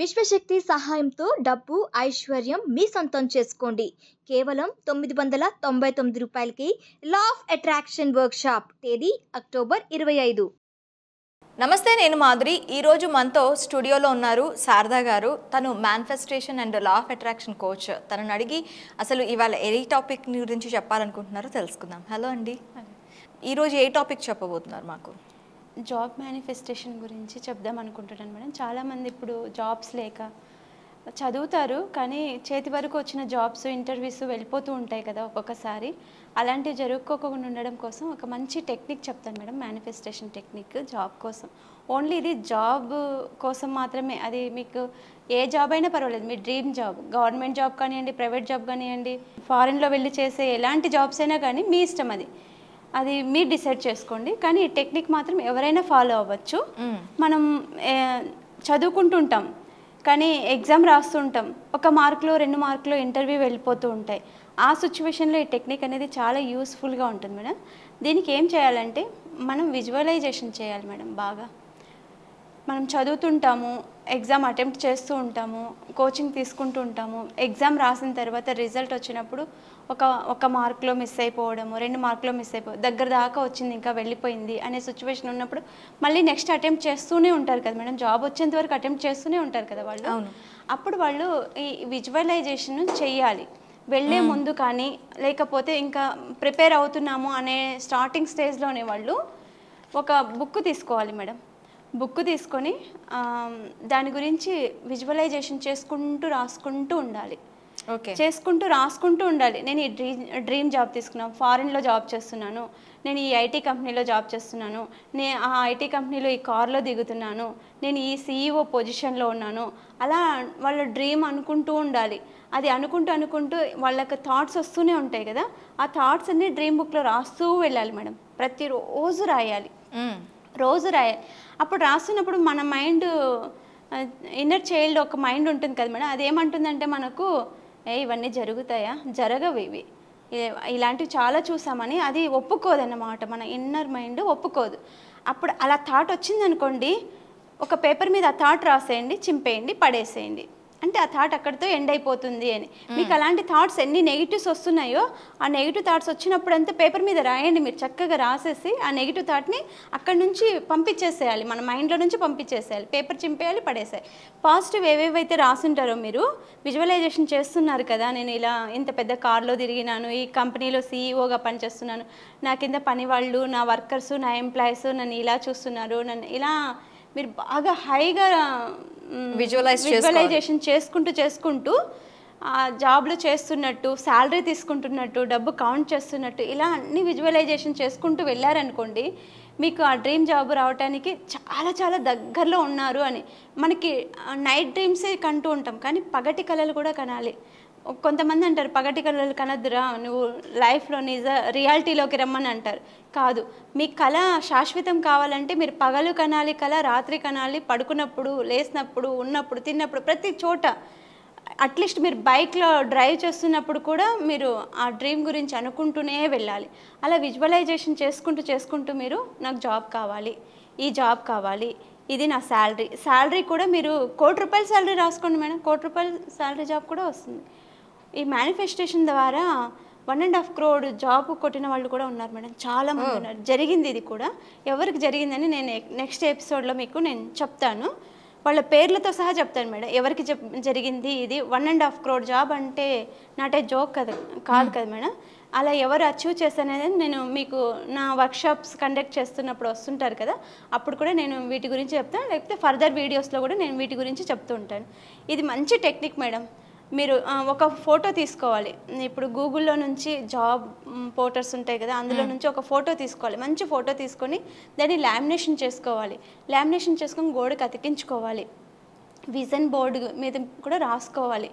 విశ్వశక్తి సహాయంతో డబ్బు, ఐశ్వర్యం మీ సొంతం చేసుకోండి. కేవలం 999 రూపాయలకి లా ఆఫ్ అట్రాక్షన్ వర్క్షాప్. తేదీ అక్టోబర్ 25. నమస్తే, నేను మాధురి. ఈరోజు మనతో స్టూడియోలో ఉన్నారు శారదా గారు. తను manifestation and law of attraction coach. తనని అడిగి అసలు ఇవాళ ఏ టాపిక్ గురించి చెప్పాలనుకుంటున్నారో తెలుసుకుందాం. హలో అండి, ఈరోజు ఏ టాపిక్ చెప్పబోతున్నారు మాకు? జాబ్ మేనిఫెస్టేషన్ గురించి చెప్దాం అనుకుంటున్నాను మేడం. చాలామంది ఇప్పుడు జాబ్స్ లేక చదువుతారు, కానీ చేతి వరకు వచ్చిన జాబ్స్, ఇంటర్వ్యూస్ వెళ్ళిపోతూ ఉంటాయి కదా ఒక్కొక్కసారి. అలాంటివి జరుపుకోకుండా ఉండడం కోసం ఒక మంచి టెక్నిక్ చెప్తాను మేడం, మేనిఫెస్టేషన్ టెక్నిక్ జాబ్ కోసం. ఓన్లీ ఇది జాబ్ కోసం మాత్రమే. అది మీకు ఏ జాబ్ అయినా పర్వాలేదు, మీ డ్రీమ్ జాబ్, గవర్నమెంట్ జాబ్ కానివ్వండి, ప్రైవేట్ జాబ్ కానివ్వండి, ఫారిన్లో వెళ్ళి చేసే ఎలాంటి జాబ్స్ అయినా కానీ మీ ఇష్టం. అది మీరు డిసైడ్ చేసుకోండి. కానీ ఈ టెక్నిక్ మాత్రం ఎవరైనా ఫాలో అవ్వచ్చు. మనం చదువుకుంటుంటాం, కానీ ఎగ్జామ్ రాస్తుంటాం, 1 మార్కులో 2 మార్కులో ఇంటర్వ్యూ వెళ్ళిపోతూ ఉంటాయి. ఆ సిచ్యువేషన్లో ఈ టెక్నిక్ అనేది చాలా యూస్ఫుల్గా ఉంటుంది మేడం. దీనికి ఏం చేయాలంటే మనం విజువలైజేషన్ చేయాలి మేడం. బాగా మనం చదువుతుంటాము, ఎగ్జామ్ అటెంప్ట్ చేస్తూ ఉంటాము, కోచింగ్ తీసుకుంటూ ఉంటాము. ఎగ్జామ్ రాసిన తర్వాత రిజల్ట్ వచ్చినప్పుడు ఒక మార్కులో మిస్ అయిపోవడము, 2 మార్కులో మిస్ అయిపోవడం, దగ్గర దాకా వచ్చింది ఇంకా వెళ్ళిపోయింది అనే సిచ్యువేషన్ ఉన్నప్పుడు మళ్ళీ నెక్స్ట్ అటెంప్ట్ చేస్తూనే ఉంటారు కదా మేడం. జాబ్ వచ్చేంత వరకు అటెంప్ట్ చేస్తూనే ఉంటారు కదా వాళ్ళు. అప్పుడు వాళ్ళు ఈ విజువలైజేషన్ చెయ్యాలి వెళ్ళే ముందు. కానీ లేకపోతే ఇంకా ప్రిపేర్ అవుతున్నాము అనే స్టార్టింగ్ స్టేజ్లోనే వాళ్ళు ఒక బుక్ తీసుకోవాలి మేడం. బుక్ తీసుకొని దాని గురించి విజువలైజేషన్ చేసుకుంటూ రాసుకుంటూ ఉండాలి. చేసుకుంటూ రాసుకుంటూ ఉండాలి. నేను ఈ డ్రీమ్ జాబ్ తీసుకున్నాను, ఫారిన్లో జాబ్ చేస్తున్నాను, నేను ఈ ఐటీ కంపెనీలో జాబ్ చేస్తున్నాను, నేను ఆ ఐటీ కంపెనీలో ఈ కార్లో దిగుతున్నాను, నేను ఈ CEO పొజిషన్లో ఉన్నాను. అలా వాళ్ళ డ్రీమ్ అనుకుంటూ ఉండాలి. అది అనుకుంటూ వాళ్ళకి థాట్స్ వస్తూనే ఉంటాయి కదా. ఆ థాట్స్ అన్నీ డ్రీమ్ బుక్లో రాస్తూ వెళ్ళాలి మేడం. ప్రతిరోజు రాయాలి, రోజు రాయాలి. అప్పుడు రాస్తున్నప్పుడు మన మైండ్, ఇన్నర్ చైల్డ్ ఒక మైండ్ ఉంటుంది కదా మేడం, అదేమంటుందంటే మనకు ఇవన్నీ జరుగుతాయా, జరగవు, ఇవి ఇలాంటివి చాలా చూసామని అది ఒప్పుకోదన్నమాట. మన ఇన్నర్ మైండ్ ఒప్పుకోదు. అప్పుడు అలా థాట్ వచ్చిందనుకోండి, ఒక పేపర్ మీద ఆ థాట్ రాసేయండి, చింపేయండి, పడేసేయండి. అంటే ఆ థాట్ అక్కడితో ఎండ్ అయిపోతుంది అని. మీకు అలాంటి థాట్స్ ఎన్ని నెగిటివ్స్ వస్తున్నాయో, ఆ నెగిటివ్ థాట్స్ వచ్చినప్పుడంతా పేపర్ మీద రాయండి. మీరు చక్కగా రాసేసి ఆ నెగిటివ్ థాట్ని అక్కడి నుంచి పంపించేసేయాలి, మన మైండ్లో నుంచి పంపించేసేయాలి. పేపర్ చింపేయాలి, పడేసేయాలి. పాజిటివ్ ఏవేవైతే రాసుంటారో, మీరు విజువలైజేషన్ చేస్తున్నారు కదా, నేను ఇలా ఇంత పెద్ద కార్లో తిరిగినాను, ఈ కంపెనీలో CEOగా పనిచేస్తున్నాను, నా కింద పని వాళ్ళు, నా వర్కర్సు, నా ఎంప్లాయీస్ నన్ను ఇలా చూస్తున్నారు, నన్ను ఇలా మీరు బాగా హైగా విజువలైజేషన్ చేసుకుంటూ ఆ జాబ్లో చేస్తున్నట్టు, శాలరీ తీసుకుంటున్నట్టు, డబ్బు కౌంట్ చేస్తున్నట్టు, ఇలా అన్ని విజువలైజేషన్ చేసుకుంటూ వెళ్ళారనుకోండి, మీకు ఆ డ్రీమ్ జాబ్ రావడానికి చాలా చాలా దగ్గరలో ఉన్నారు అని. మనకి నైట్ డ్రీమ్సే కంటూ ఉంటాం, కానీ పగటి కళలు కూడా కనాలి. కొంతమంది అంటారు పగటి కళలు కనద్దురా, నువ్వు లైఫ్లో రియాలిటీలోకి రమ్మని అంటారు. కాదు, మీ కళ శాశ్వతం కావాలంటే మీరు పగలు కనాలి కళ, రాత్రి కనాలి, పడుకున్నప్పుడు, లేచినప్పుడు, ఉన్నప్పుడు, తిన్నప్పుడు, ప్రతి చోట. అట్లీస్ట్ మీరు బైక్లో డ్రైవ్ చేస్తున్నప్పుడు కూడా మీరు ఆ డ్రీమ్ గురించి అనుకుంటూనే వెళ్ళాలి. అలా విజువలైజేషన్ చేసుకుంటూ మీరు నాకు జాబ్ కావాలి, ఈ జాబ్ కావాలి, ఇది నా శాలరీ కూడా మీరు 1 కోటి రూపాయల శాలరీ రాసుకోండి మేడం. 1 కోటి రూపాయల శాలరీ జాబ్ కూడా వస్తుంది. ఈ మేనిఫెస్టేషన్ ద్వారా 1.5 crore జాబ్ కొట్టిన వాళ్ళు కూడా ఉన్నారు మేడం, చాలామంది ఉన్నారు. జరిగింది ఇది కూడా. ఎవరికి జరిగిందని నేను నెక్స్ట్ ఎపిసోడ్లో మీకు నేను చెప్తాను, వాళ్ళ పేర్లతో సహా చెప్తాను మేడం, ఎవరికి జరిగింది ఇది. 1.5 crore జాబ్ అంటే నాట్ ఏ జోక్ కాదు కదా మేడం. అలా ఎవరు అచీవ్ చేస్తాననేది నేను మీకు నా వర్క్షాప్స్ కండక్ట్ చేస్తున్నప్పుడు వస్తుంటారు కదా, అప్పుడు కూడా నేను వీటి గురించి చెప్తాను. లేకపోతే ఫర్దర్ వీడియోస్లో కూడా నేను వీటి గురించి చెప్తూ ఉంటాను. ఇది మంచి టెక్నిక్ మేడం. మీరు ఒక ఫోటో తీసుకోవాలి. ఇప్పుడు గూగుల్లో నుంచి జాబ్ పోర్టల్స్ ఉంటాయి కదా, అందులో నుంచి ఒక ఫోటో తీసుకోవాలి. మంచి ఫోటో తీసుకొని దాన్ని లామినేషన్ చేసుకోవాలి. లామినేషన్ చేసుకొని గోడకు అతికించుకోవాలి. విజన్ బోర్డు మీద కూడా రాసుకోవాలి.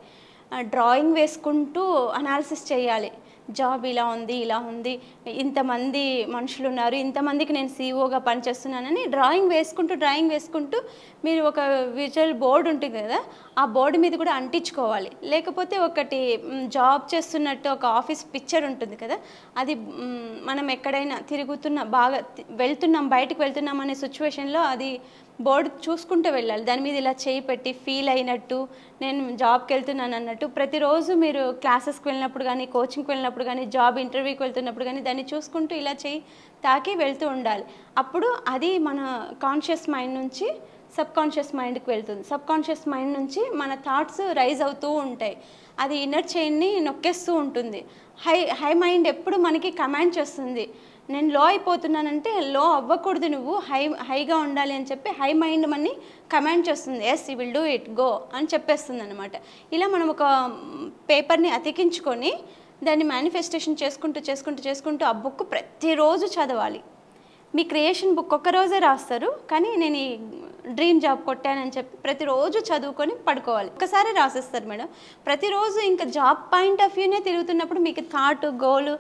డ్రాయింగ్ వేసుకుంటూ అనాలిసిస్ చేయాలి. జాబ్ ఇలా ఉంది, ఇంతమంది మనుషులు ఉన్నారు, ఇంతమందికి నేను CEOగా పనిచేస్తున్నానని డ్రాయింగ్ వేసుకుంటూ మీరు ఒక విజువల్ బోర్డు ఉంటుంది కదా, ఆ బోర్డు మీద కూడా అంటించుకోవాలి. లేకపోతే ఒకటి జాబ్ చేస్తున్నట్టు ఒక ఆఫీస్ పిక్చర్ ఉంటుంది కదా, అది మనం ఎక్కడైనా బాగా బయటికి వెళ్తున్నాం అనే సిచ్యువేషన్లో అది బోర్డు చూసుకుంటూ వెళ్ళాలి. దాని మీద ఇలా చేయి పెట్టి ఫీల్ అయినట్టు నేను జాబ్కి వెళ్తున్నాను అన్నట్టు ప్రతిరోజు మీరు క్లాసెస్కి వెళ్ళినప్పుడు కానీ, కోచింగ్కి వెళ్ళినప్పుడు కానీ, జాబ్ ఇంటర్వ్యూకి వెళ్తున్నప్పుడు కానీ దాన్ని చూసుకుంటూ ఇలా చేయి తాకి వెళ్తూ ఉండాలి. అప్పుడు అది మన కాన్షియస్ మైండ్ నుంచి సబ్ కాన్షియస్ మైండ్కి వెళ్తుంది. సబ్ కాన్షియస్ మైండ్ నుంచి మన థాట్స్ రైజ్ అవుతూ ఉంటాయి. అది ఇన్నర్ చైన్ని నొక్కేస్తూ ఉంటుంది. హై మైండ్ ఎప్పుడు మనకి కమాండ్ చేస్తుంది, నేను లో అయిపోతున్నానంటే లో అవ్వకూడదు, నువ్వు హైగా ఉండాలి అని చెప్పి హై మైండ్ మనని కమాండ్ చేస్తుంది. Yes you will do it, go అని చెప్పేస్తుంది అనమాట. ఇలా మనం ఒక పేపర్ని అతికించుకొని దాన్ని మేనిఫెస్టేషన్ చేసుకుంటూ ఆ బుక్ ప్రతిరోజు చదవాలి. మీ క్రియేషన్ బుక్ ఒక్కరోజే రాస్తారు, కానీ నేను ఈ డ్రీమ్ జాబ్ కొట్టానని చెప్పి ప్రతిరోజు చదువుకొని పడుకోవాలి. ఒక్కసారి రాసేస్తారు మేడం. ప్రతిరోజు ఇంకా జాబ్ పాయింట్ ఆఫ్ వ్యూనే తిరుగుతున్నప్పుడు మీకు థాట్, గోల్,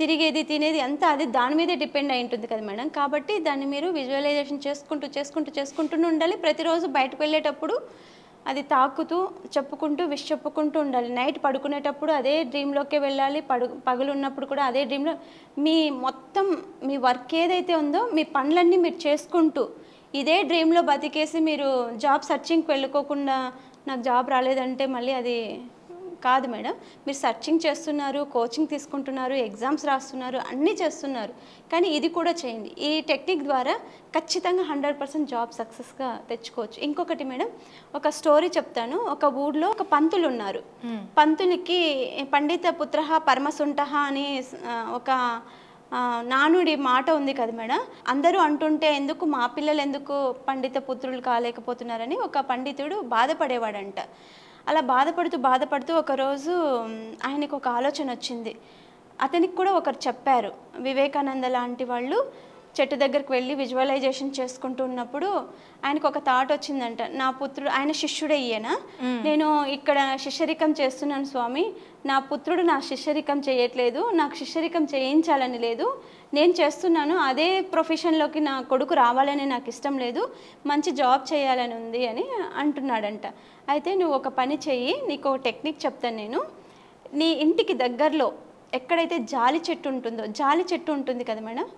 తిరిగేది, తినేది అంతా అది దాని మీదే డిపెండ్ అయి ఉంటుంది కదా మేడం. కాబట్టి దాన్ని మీరు విజువలైజేషన్ చేసుకుంటూ ఉండాలి. ప్రతిరోజు బయటకు వెళ్ళేటప్పుడు అది తాకుతూ చెప్పుకుంటూ చెప్పుకుంటూ ఉండాలి. నైట్ పడుకునేటప్పుడు అదే డ్రీమ్లోకే వెళ్ళాలి. పగలు ఉన్నప్పుడు కూడా అదే డ్రీమ్లో మొత్తం మీ వర్క్ ఏదైతే ఉందో మీ పనులన్నీ మీరు చేసుకుంటూ ఇదే డ్రీమ్లో బతికేసి మీరు జాబ్ సర్చింగ్కి వెళ్ళుకోకుండా నాకు జాబ్ రాలేదంటే మళ్ళీ అది కాదు మేడం. మీరు సర్చింగ్ చేస్తున్నారు, కోచింగ్ తీసుకుంటున్నారు, ఎగ్జామ్స్ రాస్తున్నారు, అన్నీ చేస్తున్నారు, కానీ ఇది కూడా చేయండి. ఈ టెక్నిక్ ద్వారా ఖచ్చితంగా 100% జాబ్ సక్సెస్గా తెచ్చుకోవచ్చు. ఇంకొకటి మేడం, ఒక స్టోరీ చెప్తాను. ఒక ఊళ్ళో ఒక పంతులు ఉన్నారు. పంతులకి పండిత పుత్ర పరమసుంఠ అని ఒక నానుడి మాట ఉంది కదా మేడం. అందరూ అంటుంటే ఎందుకు మా పిల్లలు ఎందుకు పండిత పుత్రులు కాలేకపోతున్నారని ఒక పండితుడు బాధపడేవాడంట. అలా బాధపడుతూ ఒకరోజు ఆయనకు ఒక ఆలోచన వచ్చింది. అతనికి కూడా ఒకరు చెప్పారు. వివేకానంద లాంటి వాళ్ళు చెట్టు దగ్గరికి వెళ్ళి విజువలైజేషన్ చేసుకుంటూ ఉన్నప్పుడు ఆయనకు ఒక థాట్ వచ్చిందంట. నా పుత్రుడు, ఆయన శిష్యుడే ఈయన, నేను ఇక్కడ శిష్యరికం చేస్తున్నాను స్వామి, నా పుత్రుడు నా శిష్యరికం చేయట్లేదు, నాకు శిష్యరికం చేయించాలని లేదు, నేను చేస్తున్నాను అదే ప్రొఫెషన్లోకి నా కొడుకు రావాలని నాకు ఇష్టం లేదు, మంచి జాబ్ చేయాలని ఉంది అని అంటున్నాడంట. అయితే నువ్వు ఒక పని చెయ్యి, నీకు ఒక టెక్నిక్ చెప్తాను నేను. నీ ఇంటికి దగ్గరలో ఎక్కడైతే జాలి చెట్టు ఉంటుందో, జాలి చెట్టు ఉంటుంది కదా మేడం,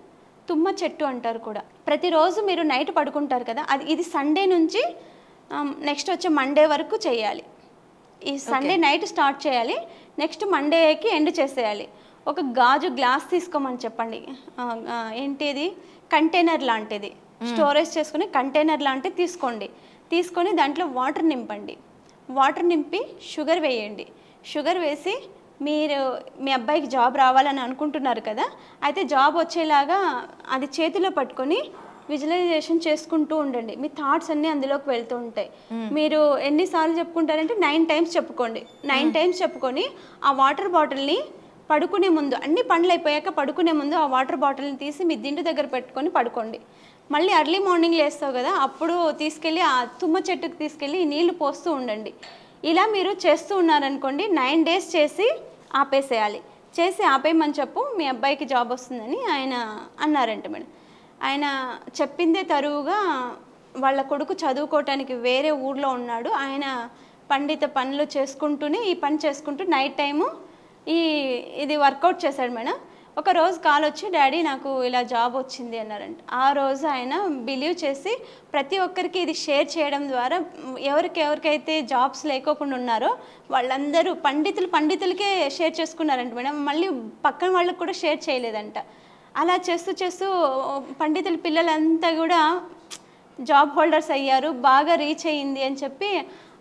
తుమ్మ చెట్టు అంటారు కూడా. ప్రతిరోజు మీరు నైట్ పడుకుంటారు కదా, ఇది సండే నుంచి నెక్స్ట్ వచ్చే మండే వరకు చేయాలి. ఈ సండే నైట్ స్టార్ట్ చేయాలి, నెక్స్ట్ మండేకి ఎండ్ చేసేయాలి. ఒక గాజు గ్లాస్ తీసుకోమని చెప్పండి. ఏంటిది, కంటైనర్ లాంటిది, స్టోరేజ్ చేసుకుని కంటైనర్ లాంటిది తీసుకొని దాంట్లో వాటర్ నింపండి. వాటర్ నింపి షుగర్ వేయండి. షుగర్ వేసి మీరు మీ అబ్బాయికి జాబ్ రావాలని అనుకుంటున్నారు కదా, అయితే జాబ్ వచ్చేలాగా అది చేతిలో పట్టుకొని విజువలైజేషన్ చేసుకుంటూ ఉండండి. మీ థాట్స్ అన్నీ అందులోకి వెళ్తూ ఉంటాయి. మీరు ఎన్నిసార్లు చెప్పుకుంటారంటే 9 టైమ్స్ చెప్పుకోండి. 9 టైమ్స్ చెప్పుకొని ఆ వాటర్ బాటిల్ని పడుకునే ముందు, అన్ని పనులు అయిపోయాక పడుకునే ముందు ఆ వాటర్ బాటిల్ని తీసి మీ దిండు దగ్గర పెట్టుకొని పడుకోండి. మళ్ళీ ఎర్లీ మార్నింగ్ లేస్తావు కదా, అప్పుడు తీసుకెళ్ళి ఆ తుమ్మ చెట్టుకు తీసుకెళ్ళి ఈ నీళ్లు పోస్తూ ఉండండి. ఇలా మీరు చేస్తూ ఉన్నారనుకోండి, 9 డేస్ చేసి ఆపేసేయాలి. చేసి ఆపేయమని చెప్పు, మీ అబ్బాయికి జాబ్ వస్తుందని ఆయన అన్నారంట మేడం. ఆయన చెప్పిందే తరువుగా వాళ్ళ కొడుకు చదువుకోవటానికి వేరే ఊర్లో ఉన్నాడు. ఆయన పండిత పనులు చేసుకుంటూనే ఈ పని చేసుకుంటూ నైట్ టైము ఇది వర్కౌట్ చేశాడు మేడం. ఒక రోజు కాల్ వచ్చి, డాడీ నాకు ఇలా జాబ్ వచ్చింది అన్నారంట. ఆ రోజు ఆయన బిలీవ్ చేసి ప్రతి ఒక్కరికి ఇది షేర్ చేయడం ద్వారా ఎవరికైతే జాబ్స్ లేకోకుండా ఉన్నారో వాళ్ళందరూ పండితులకే షేర్ చేసుకున్నారంట మేడం. మళ్ళీ పక్కన వాళ్ళకి కూడా షేర్ చేయలేదంట. అలా చేస్తూ పండితుల పిల్లలంతా కూడా జాబ్ హోల్డర్స్ అయ్యారు, బాగా రీచ్ అయ్యింది అని చెప్పి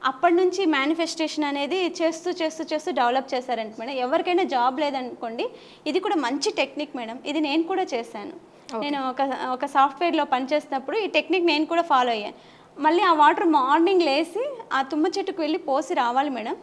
అప్పటి నుంచి మేనిఫెస్టేషన్ అనేది చేస్తూ డెవలప్ చేశారంట మేడం. ఎవరికైనా జాబ్ లేదనుకోండి, ఇది కూడా మంచి టెక్నిక్ మేడం. ఇది నేను కూడా చేశాను. నేను ఒక సాఫ్ట్వేర్లో పనిచేసినప్పుడు ఈ టెక్నిక్ నేను కూడా ఫాలో అయ్యాను. మళ్ళీ ఆ వాటర్ మార్నింగ్ లేసి ఆ తుమ్మ చెట్టుకు వెళ్ళి పోసి రావాలి మేడం.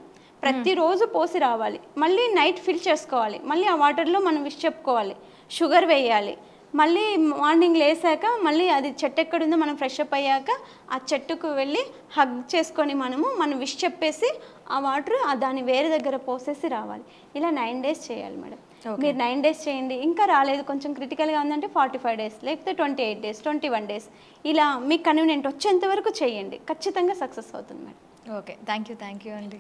ప్రతిరోజు పోసి రావాలి. మళ్ళీ నైట్ ఫిల్ చేసుకోవాలి. మళ్ళీ ఆ వాటర్లో మనం విష్ చెప్పుకోవాలి, షుగర్ వేయాలి. మళ్ళీ మార్నింగ్ లేసాక మళ్ళీ అది చెట్టు ఎక్కడుందో మనం ఫ్రెష్ అప్ అయ్యాక ఆ చెట్టుకు వెళ్ళి హగ్ చేసుకొని మనం విష్ చెప్పేసి ఆ వాటర్ దాన్ని వేరే దగ్గర పోసేసి రావాలి. ఇలా 9 డేస్ చేయాలి మేడం. మీరు 9 డేస్ చేయండి. ఇంకా రాలేదు, కొంచెం క్రిటికల్గా ఉందంటే 45 డేస్, లేకపోతే 28 డేస్, 21 డేస్, ఇలా మీకు కన్వీనియంట్ వచ్చేంత వరకు చేయండి. ఖచ్చితంగా సక్సెస్ అవుతుంది మేడం. ఓకే, థ్యాంక్ యూ అండి.